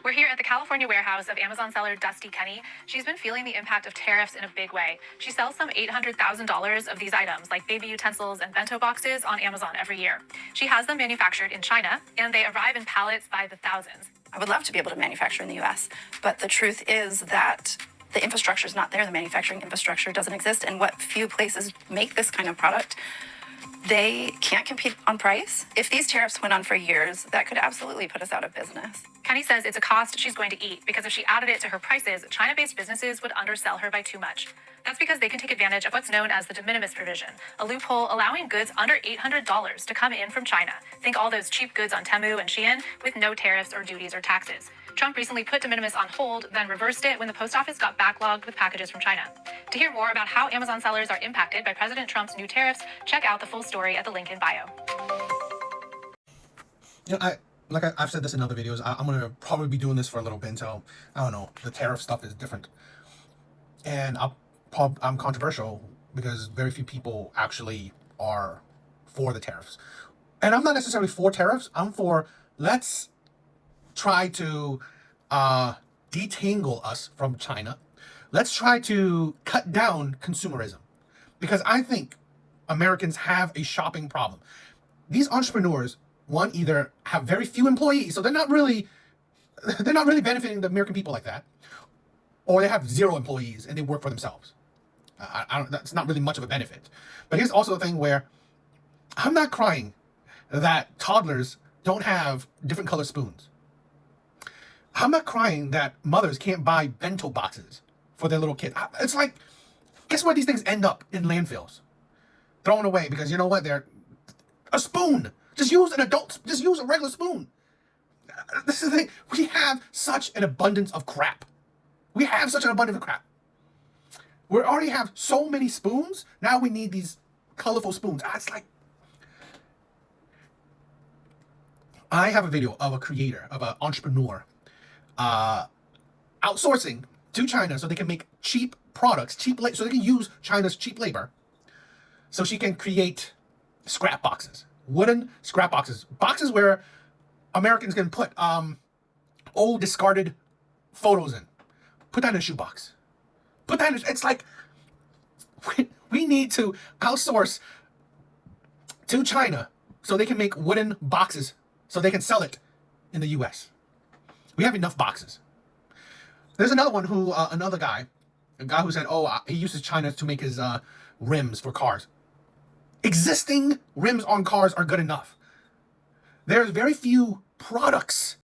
We're here at the California warehouse of Amazon seller Dusty Kenny. She's been feeling the impact of tariffs in a big way. She sells some $800,000 of these items, like baby utensils and bento boxes, on Amazon every year. She has them manufactured in China, and they arrive in pallets by the thousands. I would love to be able to manufacture in the US, but the truth is that the infrastructure is not there. The manufacturing infrastructure doesn't exist. And what few places make this kind of product, they can't compete on price. If these tariffs went on for years, that could absolutely put us out of business. Kenny says it's a cost she's going to eat because if she added it to her prices, China-based businesses would undersell her by too much. That's because they can take advantage of what's known as the de minimis provision, a loophole allowing goods under $800 to come in from China. Think all those cheap goods on Temu and Shein with no tariffs or duties or taxes. Trump recently put de minimis on hold, then reversed it when the post office got backlogged with packages from China. To hear more about how Amazon sellers are impacted by President Trump's new tariffs, check out the full story at the link in bio. I've said this in other videos, I'm going to probably be doing this for a little bit until, I don't know, the tariff stuff is different. And I'm controversial because very few people actually are for the tariffs. And I'm not necessarily for tariffs. I'm for, let's try to detangle us from China. Let's try to cut down consumerism. Because I think Americans have a shopping problem. These entrepreneurs, one, either have very few employees, so they're not really benefiting the American people like that, or they have zero employees and they work for themselves. That's not really much of a benefit. But here's also the thing where I'm not crying that toddlers don't have different color spoons. I'm not crying that mothers can't buy bento boxes for their little kids. It's like, guess where these things end up? In landfills. Thrown away because you know what? They're a spoon. Just use a regular spoon. This is the thing. We have such an abundance of crap. We already have so many spoons. Now we need these colorful spoons. It's like, I have a video of a creator, of an entrepreneur, outsourcing to China so they can make cheap products, so they can use China's cheap labor, so she can create scrap boxes. Wooden scrap boxes where Americans can put old discarded photos in. Put that in a shoebox. It's like we need to outsource to China so they can make wooden boxes so they can sell it in the US. We have enough boxes. There's another one a guy who said, he uses China to make his rims for cars. Existing rims on cars are good enough. There's very few products